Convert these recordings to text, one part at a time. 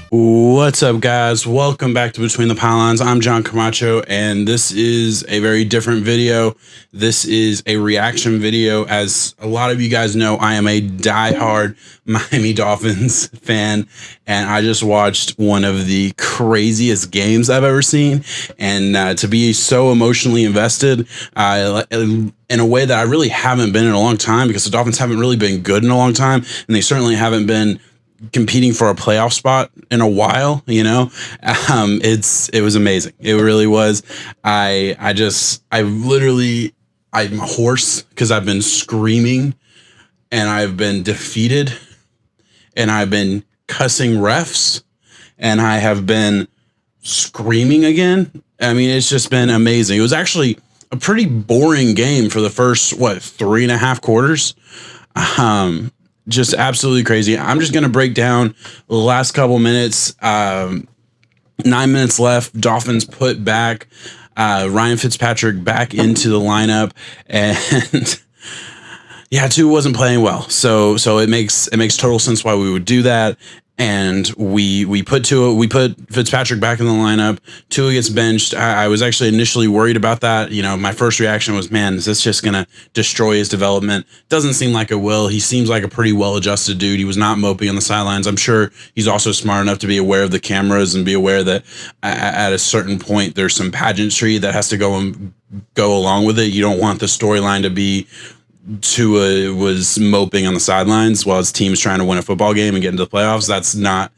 What's up, guys? Welcome back to Between the Pylons. I'm John Camacho, and this is a very different video. This is a reaction video. As a lot of you guys know, I am a diehard Miami Dolphins fan, and I just watched one of the craziest games I've ever seen. And to be so emotionally invested in a way that I really haven't been in a long time, because the Dolphins haven't really been good in a long time, and they certainly haven't been competing for a playoff spot in a while. It was amazing. It really was. I'm hoarse because I've been screaming and I've been defeated and I've been cussing refs and I have been screaming again. I mean, it's just been amazing. It was actually a pretty boring game for the first 3.5 quarters. Just absolutely crazy. I'm just going to break down the last couple minutes. 9 minutes left. Dolphins put back Ryan Fitzpatrick back into the lineup, and yeah, Tua wasn't playing well. So it makes total sense why we would do that. And we put Fitzpatrick back in the lineup. Tua gets benched. I was actually initially worried about that. My first reaction was, man, is this just gonna destroy his development? Doesn't seem like it will. He seems like a pretty well-adjusted dude. He was not moping on the sidelines. I'm sure he's also smart enough to be aware of the cameras and be aware that at a certain point there's some pageantry that has to go along with it. You don't want the storyline to be Tua was moping on the sidelines while his team's trying to win a football game and get into the playoffs. That's not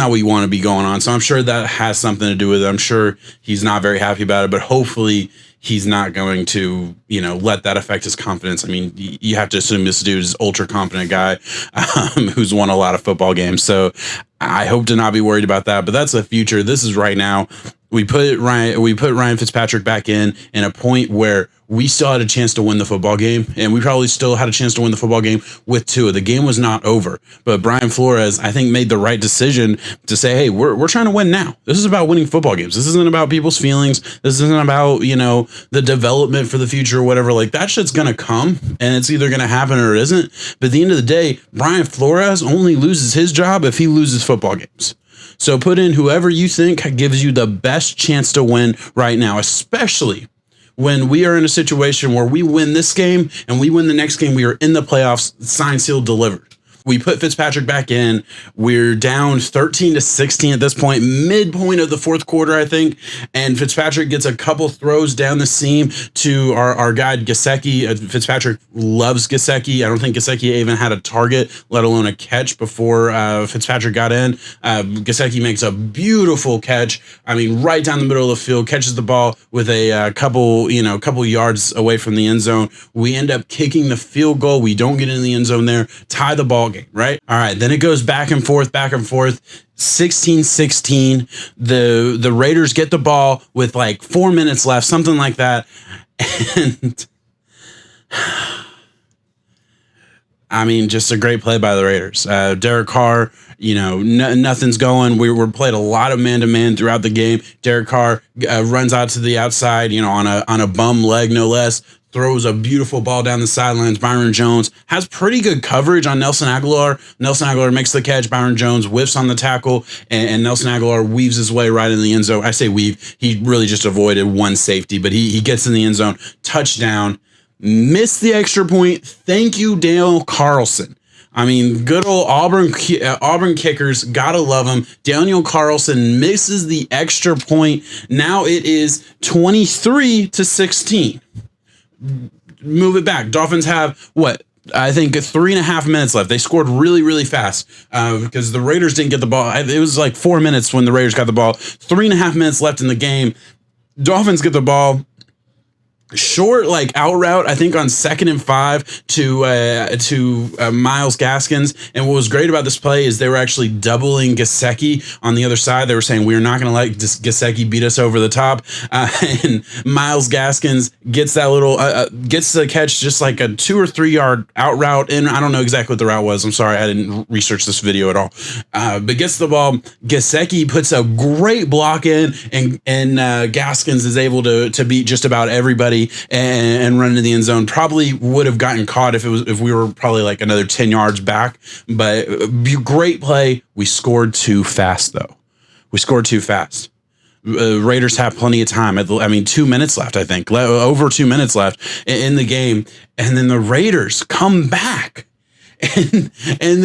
what you want to be going on. So I'm sure that has something to do with it. I'm sure he's not very happy about it, but hopefully he's not going to, let that affect his confidence. I mean, you have to assume this dude is ultra confident guy who's won a lot of football games. So I hope to not be worried about that, but that's the future. This is right now. We put Ryan Fitzpatrick back in a point where we still had a chance to win the football game, and we probably still had a chance to win the football game with Tua. The game was not over, but Brian Flores, I think, made the right decision to say, hey, we're trying to win now. This is about winning football games. This isn't about people's feelings. This isn't about, the development for the future or whatever. Like, that shit's going to come, and it's either going to happen or it isn't. But at the end of the day, Brian Flores only loses his job if he loses football games. So put in whoever you think gives you the best chance to win right now, especially when we are in a situation where we win this game and we win the next game. We are in the playoffs, signed, sealed, delivered. We put Fitzpatrick back in. We're down 13-16 at this point, midpoint of the fourth quarter, I think. And Fitzpatrick gets a couple throws down the seam to our guy, Gesicki. Fitzpatrick loves Gesicki. I don't think Gesicki even had a target, let alone a catch before Fitzpatrick got in. Gesicki makes a beautiful catch. I mean, right down the middle of the field, catches the ball with a couple yards away from the end zone. We end up kicking the field goal. We don't get in the end zone there, tie the ball game, right? All right, then it goes back and forth, 16-16. The Raiders get the ball with 4 minutes left, something like that. And I mean, just a great play by the Raiders. Derek Carr, nothing's going. We're played a lot of man-to-man throughout the game. Derek Carr runs out to the outside, on a bum leg, no less. Throws a beautiful ball down the sidelines. Byron Jones has pretty good coverage on Nelson Aguilar. Nelson Aguilar makes the catch. Byron Jones whiffs on the tackle, and Nelson Aguilar weaves his way right in the end zone. I say weave. He really just avoided one safety, but he gets in the end zone. Touchdown. Missed the extra point. Thank you, Daniel Carlson. I mean, good old Auburn kickers, gotta love them. Daniel Carlson misses the extra point. Now it is 23-16. Move it back. Dolphins have I think 3.5 minutes left. They scored really, really fast because the Raiders didn't get the ball. It was 4 minutes when the Raiders got the ball. 3.5 minutes left in the game. Dolphins get the ball. Short out route, I think on 2nd and 5 to Myles Gaskins. And what was great about this play is they were actually doubling Gesicki on the other side. They were saying, we're not going to let Gesicki beat us over the top. And Myles Gaskins gets that little gets the catch, just a 2 or 3 yard out route. And I don't know exactly what the route was. I'm sorry, I didn't research this video at all. But gets the ball. Gesicki puts a great block in, and Gaskins is able to beat just about everybody body and run into the end zone. Probably would have gotten caught if we were probably like another 10 yards back. But great play. We scored too fast though. We scored too fast. Raiders have plenty of time. 2 minutes left, I think. Over 2 minutes left in the game. And then the Raiders come back and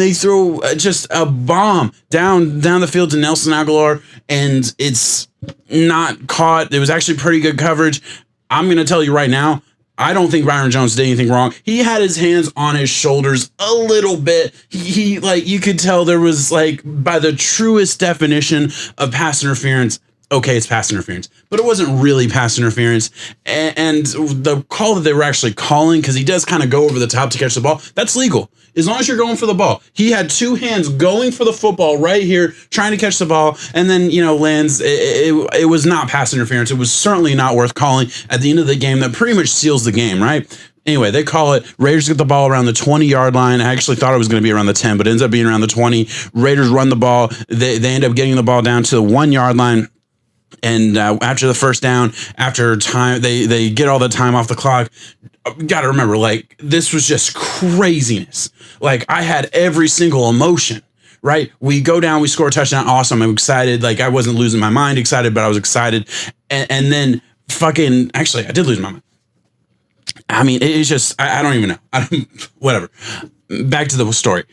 they throw just a bomb down the field to Nelson Aguilar, and it's not caught. It was actually pretty good coverage. I'm going to tell you right now, I don't think Byron Jones did anything wrong. He had his hands on his shoulders a little bit. He like, you could tell there was like, by the truest definition of pass interference, okay, it's pass interference, but it wasn't really pass interference. And the call that they were actually calling, because he does kind of go over the top to catch the ball, that's legal. As long as you're going for the ball. He had two hands going for the football right here, trying to catch the ball, and then, lands. It was not pass interference. It was certainly not worth calling at the end of the game. That pretty much seals the game, right? Anyway, they call it. Raiders get the ball around the 20-yard line. I actually thought it was going to be around the 10, but it ends up being around the 20. Raiders run the ball. They end up getting the ball down to the 1-yard line. And after the first down, after time, they get all the time off the clock. Got to remember, like, this was just craziness. Like, I had every single emotion, right? We go down, we score a touchdown. Awesome. I'm excited. Like, I wasn't losing my mind excited, but I was excited. And then actually, I did lose my mind. I mean, it's just, I don't even know. Whatever. Back to the story.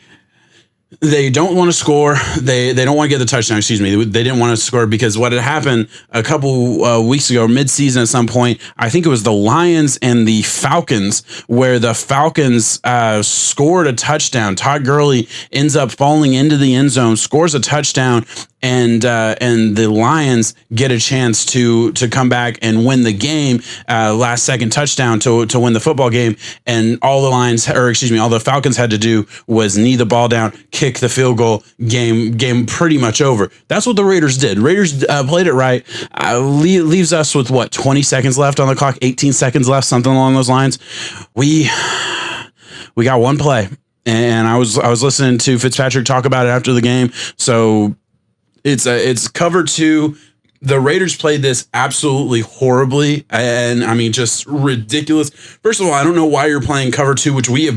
They don't want to score. They don't want to get the touchdown. Excuse me. They didn't want to score because what had happened a couple weeks ago, mid-season at some point, I think it was the Lions and the Falcons, where the Falcons scored a touchdown. Todd Gurley ends up falling into the end zone, scores a touchdown, and the Lions get a chance to come back and win the game, last second touchdown to win the football game. And all the Falcons had to do was knee the ball down, kick the field goal, game pretty much over. That's what the Raiders did. Raiders played it right. Leaves us with 20 seconds left on the clock, 18 seconds left, something along those lines. We got one play, and I was listening to Fitzpatrick talk about it after the game. So it's cover two. The Raiders played this absolutely horribly, and I mean, just ridiculous. First of all, I don't know why you're playing cover two, which we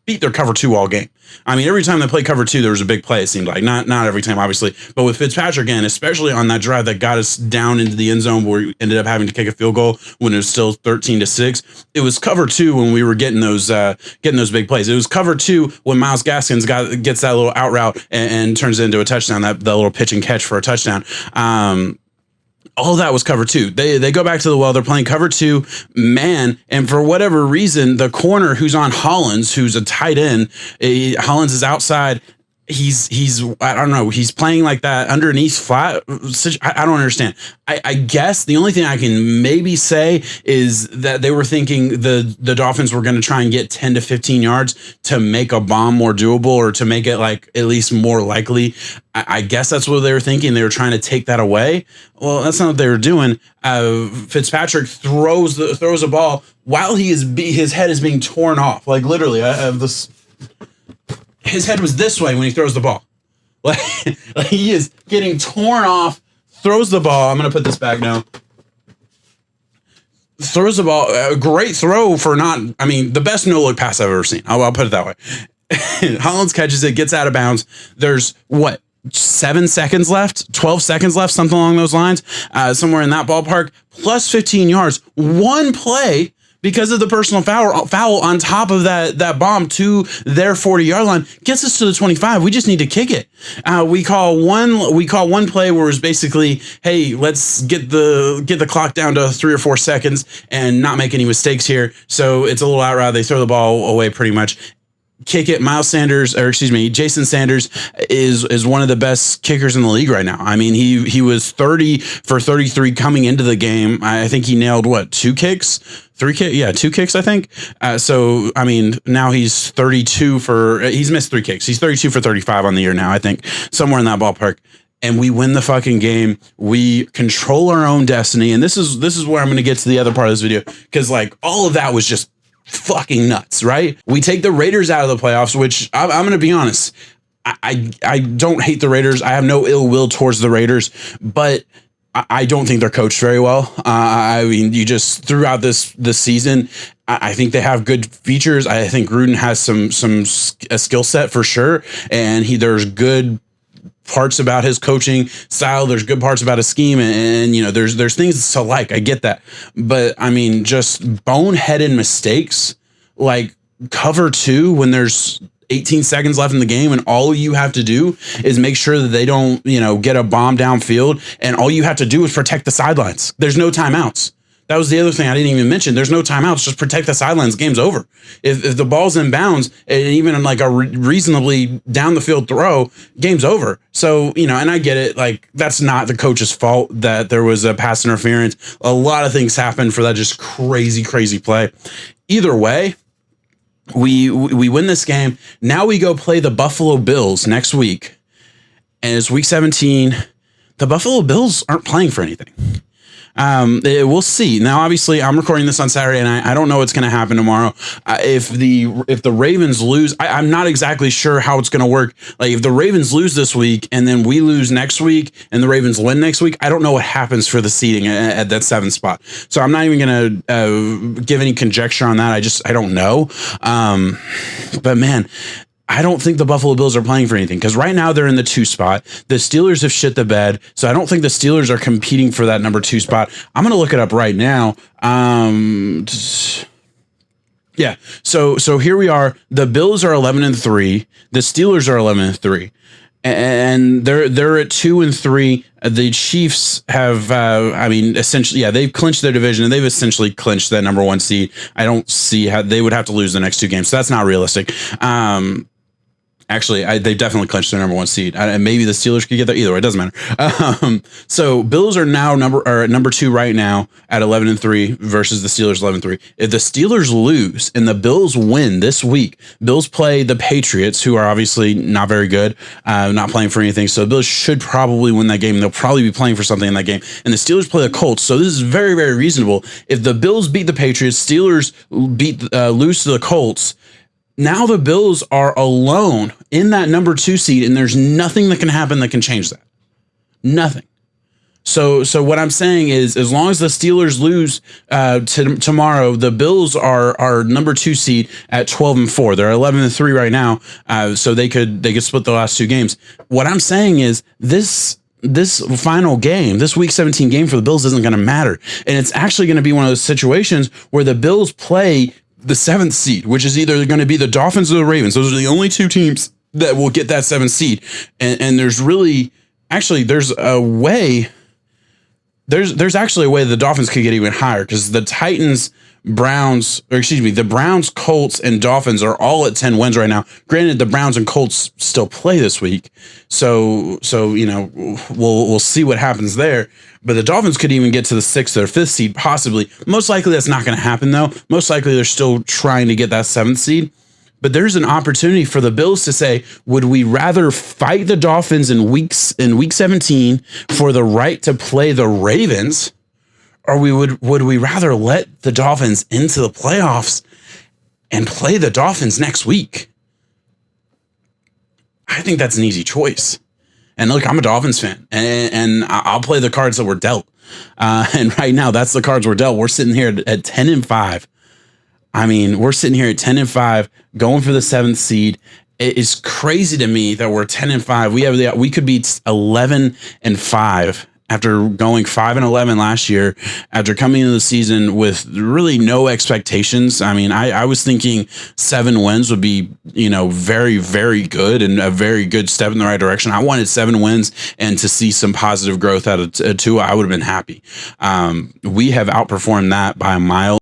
beat their cover two all game. I mean, every time they played cover two, there was a big play. It seemed like not every time, obviously, but with Fitzpatrick again, especially on that drive that got us down into the end zone where we ended up having to kick a field goal when it was still 13-6. It was cover two when we were getting those big plays. It was cover two when Myles Gaskins gets that little out route and turns it into a touchdown. That little pitch and catch for a touchdown. All that was cover two. They go back to the well. They're playing cover two man, and for whatever reason, the corner who's on Hollins, who's a tight end, Hollins is outside. He's I don't know. He's playing like that underneath flat. I don't understand. I guess the only thing I can maybe say is that they were thinking the Dolphins were going to try and get 10 to 15 yards to make a bomb more doable, or to make it like at least more likely. I guess that's what they were thinking. They were trying to take that away. Well, that's not what they were doing. Fitzpatrick throws a ball while his head is being torn off. Like literally, I have this. His head was this way when he throws the ball. Like he is getting torn off, throws the ball. I'm going to put this back now. Throws the ball. A great throw for the best no-look pass I've ever seen. I'll put it that way. Hollins catches it, gets out of bounds. There's 7 seconds left, 12 seconds left, something along those lines, somewhere in that ballpark, plus 15 yards. One play, because of the personal foul on top of that bomb to their 40-yard line, gets us to the 25. We just need to kick it. We call one play where it's basically, hey, let's get the clock down to 3 or 4 seconds and not make any mistakes here. So it's a little out route. They throw the ball away pretty much. Kick it. Jason Sanders is one of the best kickers in the league right now. I mean, he was 30 for 33 coming into the game. I think he nailed 2 kicks, 3 kicks. Yeah, 2 kicks, I think. So, I mean, now he's he's missed 3 kicks. He's 32 for 35 on the year now, I think, somewhere in that ballpark. And we win the fucking game. We control our own destiny. And this is where I'm going to get to the other part of this video, because like all of that was just fucking nuts, right? We take the Raiders out of the playoffs, which I'm going to be honest, I don't hate the Raiders. I have no ill will towards the Raiders, but I don't think they're coached very well. I mean, you just throughout this season, I think they have good features. I think Gruden has a skill set for sure, and there's good parts about his coaching style. There's good parts about his scheme, and you know, there's things to like. I get that, but I mean, just boneheaded mistakes like cover two when there's 18 seconds left in the game, and all you have to do is make sure that they don't, you know, get a bomb downfield, and all you have to do is protect the sidelines. There's no timeouts. That was the other thing I didn't even mention. There's no timeouts. Just protect the sidelines. Game's over. If the ball's in bounds, and even in like a reasonably down the field throw, game's over. So, you know, and I get it. Like, that's not the coach's fault that there was a pass interference. A lot of things happened for that just crazy play. Either way, we win this game. Now we go play the Buffalo Bills next week. And it's week 17. The Buffalo Bills aren't playing for anything. We'll see. Now, obviously, I'm recording this on Saturday, and I don't know what's going to happen tomorrow. If the Ravens lose, I'm not exactly sure how it's going to work. Like, if the Ravens lose this week, and then we lose next week, and the Ravens win next week, I don't know what happens for the seeding at that 7th spot. So I'm not even going to give any conjecture on that. I don't know. But man, I don't think the Buffalo Bills are playing for anything, because right now they're in the 2 spot. The Steelers have shit the bed, so I don't think the Steelers are competing for that number 2 spot. I'm going to look it up right now. Yeah. So here we are. The Bills are 11-3. The Steelers are 11-3. And they're at 2-3. The Chiefs have, essentially, yeah, they've clinched their division, and they've essentially clinched that number 1 seed. I don't see how they would have to lose the next 2 games, so that's not realistic. Actually, they definitely clinched their number 1 seed. And maybe the Steelers could get there. Either way, it doesn't matter. So Bills are now number 2 right now at 11-3 versus the Steelers 11-3. If the Steelers lose and the Bills win this week, Bills play the Patriots, who are obviously not very good, not playing for anything. So the Bills should probably win that game. They'll probably be playing for something in that game. And the Steelers play the Colts. So this is very, very reasonable. If the Bills beat the Patriots, Steelers lose to the Colts, now the Bills are alone in that number 2 seed, and there's nothing that can happen that can change that. Nothing. So what I'm saying is, as long as the Steelers lose tomorrow, the Bills are number 2 seed at 12-4. They're 11-3 right now, so they could split the last 2 games. What I'm saying is this final game, this week 17 game for the Bills isn't going to matter, and it's actually going to be one of those situations where the Bills play the 7th seed, which is either going to be the Dolphins or the Ravens. Those are the only 2 teams that will get that 7th seed. And there's a way. There's actually a way the Dolphins could get even higher, because the the Browns, Colts, and Dolphins are all at 10 wins right now. Granted, the Browns and Colts still play this week, so you know, we'll see what happens there. But the Dolphins could even get to the 6th or 5th seed, possibly. Most likely that's not going to happen, though. Most likely they're still trying to get that 7th seed. But there's an opportunity for the Bills to say, would we rather fight the Dolphins in week 17 for the right to play the Ravens, or would we rather let the Dolphins into the playoffs and play the Dolphins next week? I think that's an easy choice. And look, I'm a Dolphins fan, and I'll play the cards that were dealt. And right now, that's the cards we're dealt. We're sitting here at 10-5. I mean, we're sitting here at 10-5, going for the 7th seed. It's crazy to me that we're 10-5. We could be 11-5 after going 5-11 last year, after coming into the season with really no expectations. I mean, I was thinking 7 wins would be, you know, very, very good and a very good step in the right direction. I wanted 7 wins and to see some positive growth out of Tua. I would have been happy. We have outperformed that by a mile.